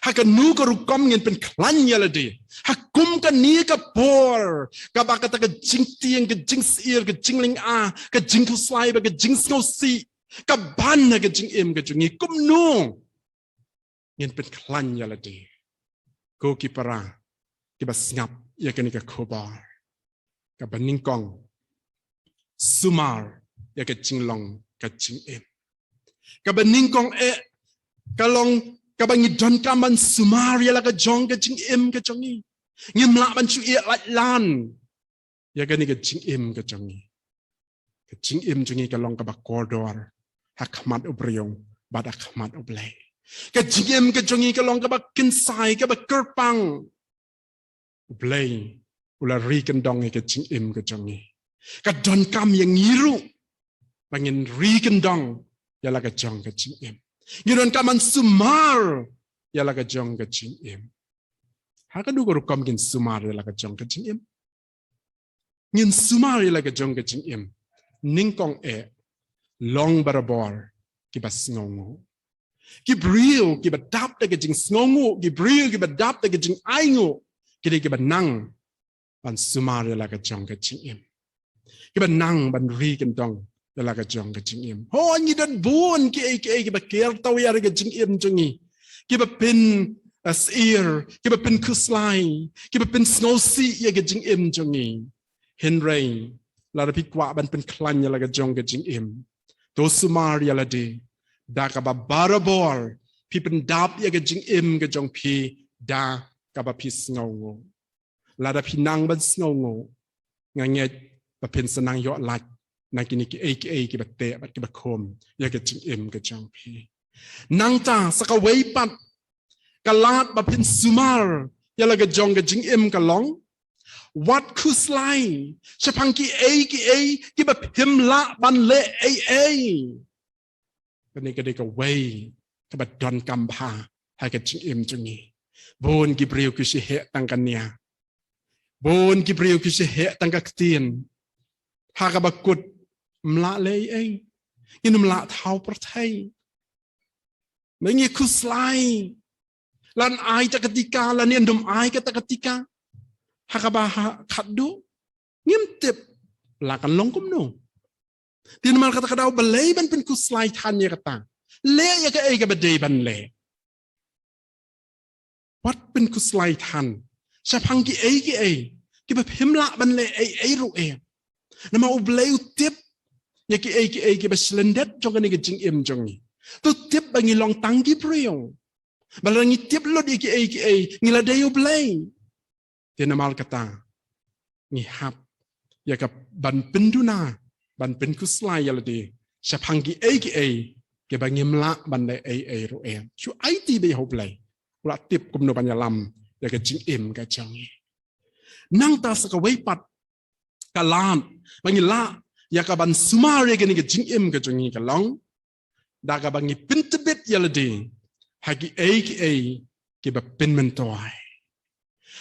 Hakan nu ka rukom ngin pen klan yaladi. Hakum ka ni ka por. Ka bakata ka jing tiang ka jing sir ka jing ling a ka jing tu slai ba ka jing snow si ka ban ka jing im ka jungi kum nu ngin pen klan yaladi. Ko ki para ki ba snap ya ka ni ka khobar. Ka baning kong sumar ya ka jing long ka jing im. Ka baning kong ka long ka bangi don kaman sumar ya la ka jong ka jing im ka jongi ngim la ban chu ia like lan ya ka ni ka jing im ka jongi ka jing im jongi ka long ka ba koridor hakmat ubriong bad hakmat ublay ka jing im ka jongi ka long ka ba kinsai ka ba kerpang ublay ula ri kan dong ka jing im ka jongi ka don kam yang ngiru bangin ri kan dong ya la ka jong ka jing im Ngiron kaman sumar ya laga jong ka jing im. Haka du ko kam gin sumar ya laga jong ka jing im. Ngin sumar ya laga jong ka jing im. Ningkong long barabor ki bas ngongo. Ki brio ki badap da ka jing ngongo, ki brio ki badap da ka jing aingo. Ki ba nang ban sumar ya laga jong ka jing im. Ki ba nang ban ri kan dong laga jong ka jing im. Ho ngi dan bon ki ba ker taw ya ka jing im jongi. Ki ba pin asir, ki ba pin kuslai, ki ba pin snow si ya ka jing im jongi. Henry la pi kwa ban pin klan ya laga jong ka jing im. To sumar ya la de da ka ba barabor pi pin dap ya ka jing im ka jong pi da ka ba pi snow. La da pi nang ban snow nganget ba pin sanang yo lat na kini ki bate bat ki bakom ya ke jing im ke jang pi nang ta saka weipat kalat ba pin sumar ya la ke jong ke jing im ka long wat kuslai chapang ki ki ba pim la ban le kani ke de ka wei ka ba don kam pha ha ke jing im jungi bon ki priu ki si he tang kan nia bon ki priu ki si he tang ka tien ha ka ba kut mla le in mla thau perthai mengi kuslai lan ai ta ketika lan endum ai kata ketika hakaba khaddu ngim tip la kan long kum no tin mal kata kadau belai ban pen kuslai than ya kata le ya ka bade ban le wat pen kuslai than sapang ki ki ba himla ban le ru nama ublai tip ya ki ba slendet jong ni ke jing im jong ni tu tip bangi long tanggi priong balangi tip lo di ki ngila dayu blai dia namal kata ni hap ya ka ban penduna ban pen kuslai ya ladi sapanggi ke bangi mla ban le ru chu ti be ho blai ula tip kum no banyalam ya ka jing im ka jong ni nang ta saka weipat kalam bangi la ya ka ban sumare ke ni ke jing im ke jong ni ka long da ka bangi pintebet ya ladi hagi ke ba pin mentoi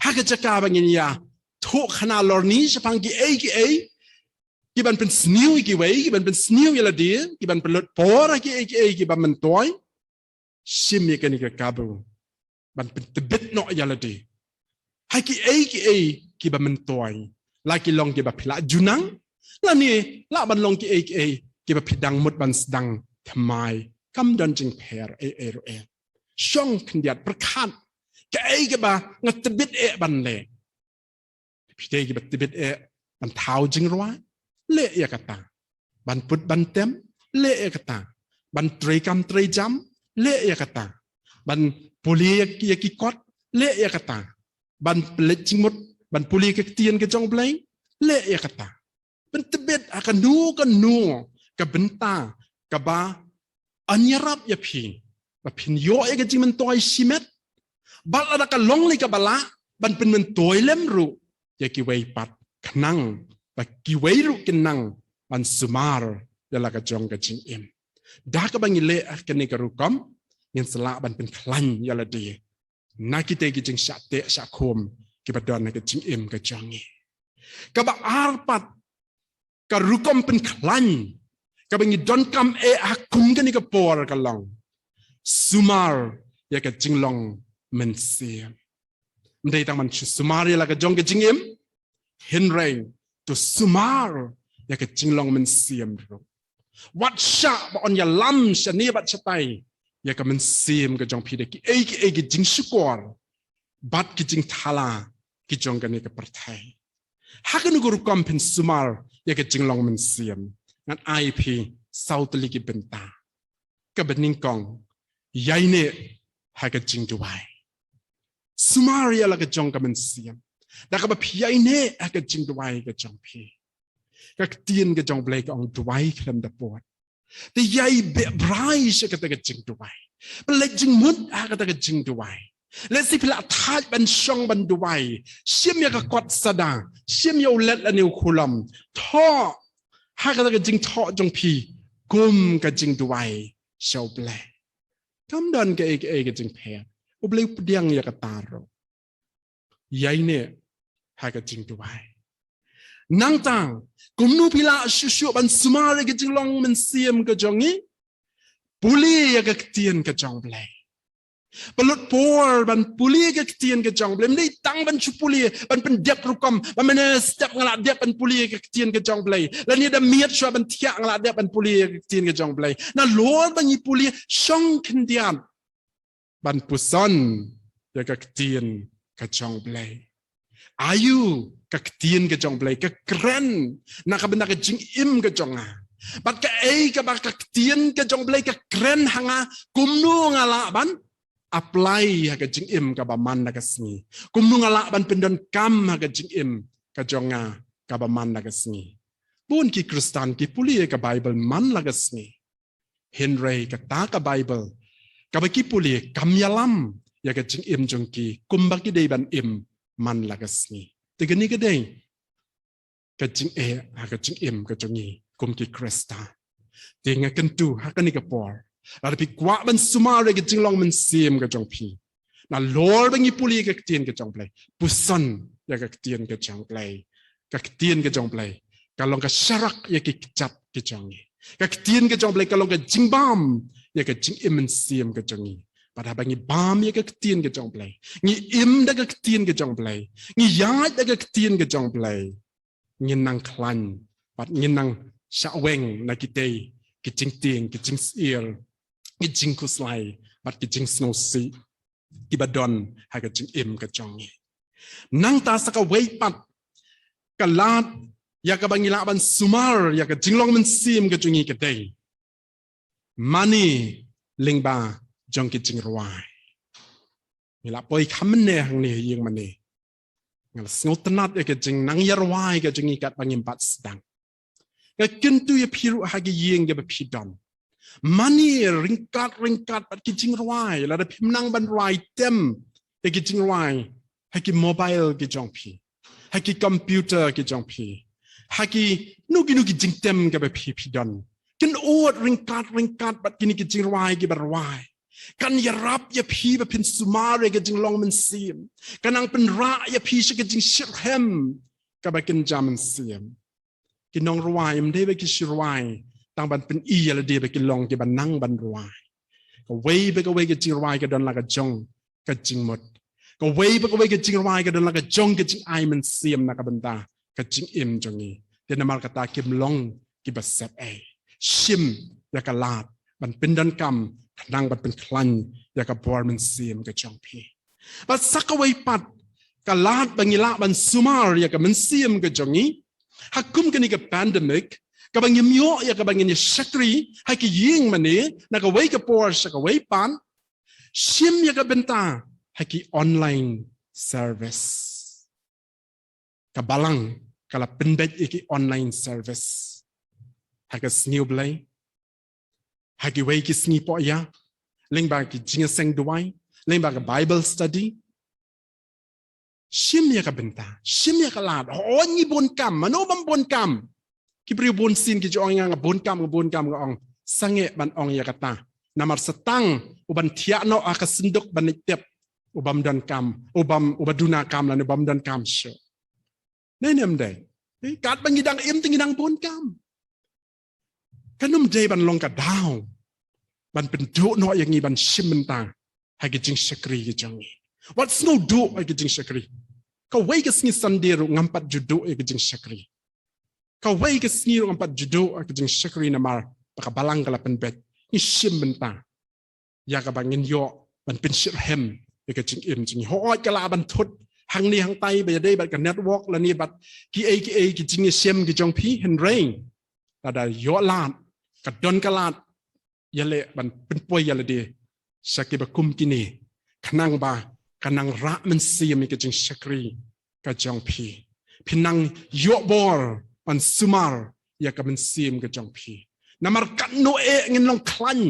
haga jaka bangi ya tho khana lor ni sapang ki ki ban pin sniu ki wei ki ban pin sniu ya ladi ki ban pelot por ki ba mentoi sim ye ke ni ka kabu ban pintebet no ya ladi hagi ki ba mentoi laki long ki ba phila junang la ni la ban long ki ba phidang mut ban sedang thamai kam don jing pher ro shong khndiat prakhat ke ba ngatbit ban le phite ki ba tibit ban thau jing rwa le ya kata ban put ban tem le ya kata ban trei kam trei jam le ya kata ban puli ki kot le ya kata ban plet jing mut ban puli ke tien ke jong blai le ya kata ban tibit akan nu ka benta ka ba anyarap ya phi ba phin yo e ke jing man toy simet bal ada ka long li ka bala ban pen man toy lem ru ya ki wei pat khnang ba ki wei ru kinang ban sumar ya la ka jong ka jing im da ka bangi le ka ni ka ru kom ngin sala ban pen khlan ya la de na ki te ki jing sha te sha khom ki ba don ka jing im ka jong ni ka ba arpat ka ru kom pen khlan ka bangi don kam akum ka ni ka por ka long sumar ya ka jinglong mình xiêm đây tăng mình sumar là cái trong cái chính em hiện rain to sumar là cái chính lòng mình xiêm rồi what sha bọn nhà lâm sẽ nia bắt tay là cái mình xiêm cái trong phi đấy cái chính squar bắt cái chính thala cái trong cái này cái partai hakan guru kampen sumar là cái chính lòng mình xiêm ngăn IP sau tuli cái bên ta cái bên ninh kong yai nè hai cái chính duai Sumaria là cái trong cái mình xiêm đã có bậc yai nè hai cái chính duai cái trong phi các tiền cái trong blake ông duai kham đập bọt thì yai bẹ brai sẽ cái chính duai blake chính mút hai cái chính duai lệ sĩ là thái bên sông bên duai xiêm ya cái quạt sada xiêm ya lệ là nhiều khulam thọ hai cái chính thọ trong phi gồm cái chính duai sau blake cam đơn cái chính phe u blake điang ya cái taro yai nè hai cái chính duai nang tang cũng nu pila shu ban sumar cái chính long mình xiêm cái trong ấy puli ya cái tiền cái trong blake Balut por ban puli ke ketian ke jong blem ni tang ban chu puli ban pen dep rukom ban mena step ngala dep ban puli ke ketian ke jong blai la ni da miat swa ban tia ngala dep ban puli ke ketian ke jong blai na lor ban ni puli song kendian ban puson ya ke ketian ke jong blai ayu ke ketian ke jong blai ke kren na ka bena ke jing im ke jong a bat ke ke ba ke ketian ke jong blai ke kren hanga kumnu ngala ban apply haga jing im ka baman naga sngi kumnu ngala ban pendon kam haga jing im ka jonga ka baman naga sngi pun ki kristan ki puli ka bible man laga sngi henry ka ta ka bible ka ba ki puli kam yalam ya ka jing im jongki kumba ki dei ban im man laga sngi te gani ka dei ka jing haga jing im ka jongi kum ki kristan te nga kentu haga ni ka por Lalu pikwa ban sumar ke jing long men sim ke jong pi. Na lor bangi puli ke tien ke jong play. Pusan ya ke tien ke jong play. Ke tien ke jong play. Kalau ke syarak ya ke kecap ke jong ni. Ke tien ke jong play kalau ke jing bam ya ke jing im men sim ke jong ni. Pada bangi bam ya ke tien ke jong play. Ngi im da ke tien ke jong play. Ngi yai da ke tien ke jong play. Ngi nang klan. Pat ngi nang syaweng na kitei. Ke jing tieng ke jing sier. Cái chính kus lai, bắt cái chính snow sea, cái bát đòn hay cái chính im cái trong này, nang ta sa cái way pat, cái lát, ya cái bang ila ban sumar, ya cái chính long mình sim cái trong này cái đây, money linh ba trong cái chính ruai, ila boy khăm nè hàng nè yang mana, ngala snow tanat ya cái chính nang ya ruai cái trong này cái bang im bat sedang, cái kinh tu ya piru hay cái yang ya bepidon. Money ringkat pat kijing ruai la da pimnang ban ruai tem ke kijing ruai ha ki mobile ki jongpi ha ki computer ki jongpi ha ki nuki jing tem ke ba pi don kin ot ringkat pat kini kijing ruai ki barwai kan ya rap ya pi ba pin sumare ke jing long men sim kanang pen ra ya pi shi ke jing shirhem ka ba kin jaman sim kinong ruai mde ba ki shirwai tang ban pen iya la dia bekin long ke ban nang ban ruai ko wei be ko wei ke jing ruai ke don la ka jong ka jing mot ko wei be ko wei ke jing ruai ke don la ka jong ke jing ai man siam na ka banta ka jing im jong ni te na mal ka ta kim long ki ba sep ai shim ya ka lat ban pen don kam nang ban pen klan ya ka bor man siam ka jong pi ba sak ka wei pat ka lat bangila ban sumar ya ka man siam ka jong ni hakum ke ni ka pandemic kabang yamyo ya kabang ni shakri hai ki ying mani na ka wei ka por sa ka wei pan shim ya ka benta hai ki online service ka balang kala penbet ki online service hai ka sniu blai hai ki wei ki sni po ya leng ba ki jinga seng duai leng ba ka bible study shim ya ka benta shim ya ka lad ho ni bon kam mano bam bon kam Kibri bon sin ki jong yang bon kam ga ong sange ban ong ya kata namar setang uban tiano aka sinduk ban tep ubam dan kam ubaduna kam lan ubam dan kam sho nei nem dai kat bangidang im tingidang bon kam kanum dai ban long ka daw ban pen do no yang ni ban shim ta ha ki jing sakri ki jong What's no do ay kijing shakri. Kaway kas ni sandiru ngampat judo ay kijing shakri. Kaway kas ni ngampat judo ay kijing shakri namar pakabalang kalapan bet. Isim benta. Ya kabangin yo ban pinshir hem ay kijing im jing hoy kalaban tut hang ni hang tay ba day bat ka network la ni bat ki ay kijing sim kijong pi hen rain. Ada yo lat kadon kalat yale ban penpoy yale de sakit bakum kini kanang ba kanang ra men siam ke jing shakri ka jong pi pinang yo bor ban sumar ya ka men siam ke jong pi namar kat no e ngin long klan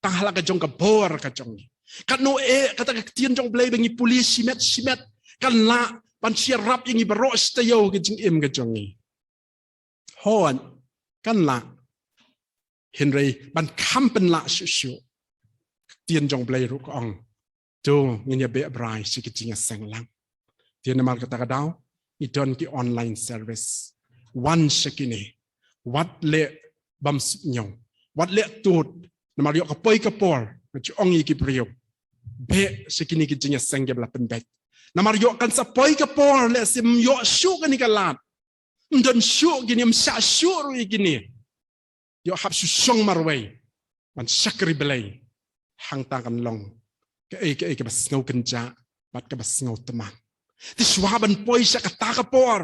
tang hala ka jong ka bor ka jong kat no e kata ka tien jong blai bengi polis simet kan la ban siarap yang ibaro stayo ke jing im ke jong ni hon kan la Henry ban kampen la shu tien jong blai ru ong do nginya be brai sikijinga senglang tien mal kata kadau idon ki online service one shakini wat le bam nyong wat le tut namal yo kapoi kapor chu ong iki priyo be sikini kijinga sengge bla pen bet namal yo kan sa poi kapor le sim yo shu kan ikalat ndon shu gini msa shu ru igini yo hab su song marway man sakri belay hang ta kan long ke bas ngau kenja bat ke bas ngau teman ti swaban poi sa kata kapor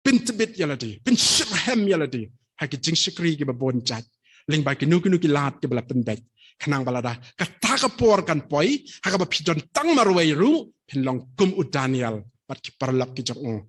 pin tibit yaladi pin shirhem yaladi ha ki jing sakri ke babon chat ling ba ki nu ki lat ke bala pen bet kanang balada kata kapor kan poi ha ka ba pidon tang marway ru pin long kum u Daniel bat ki parlap ki jong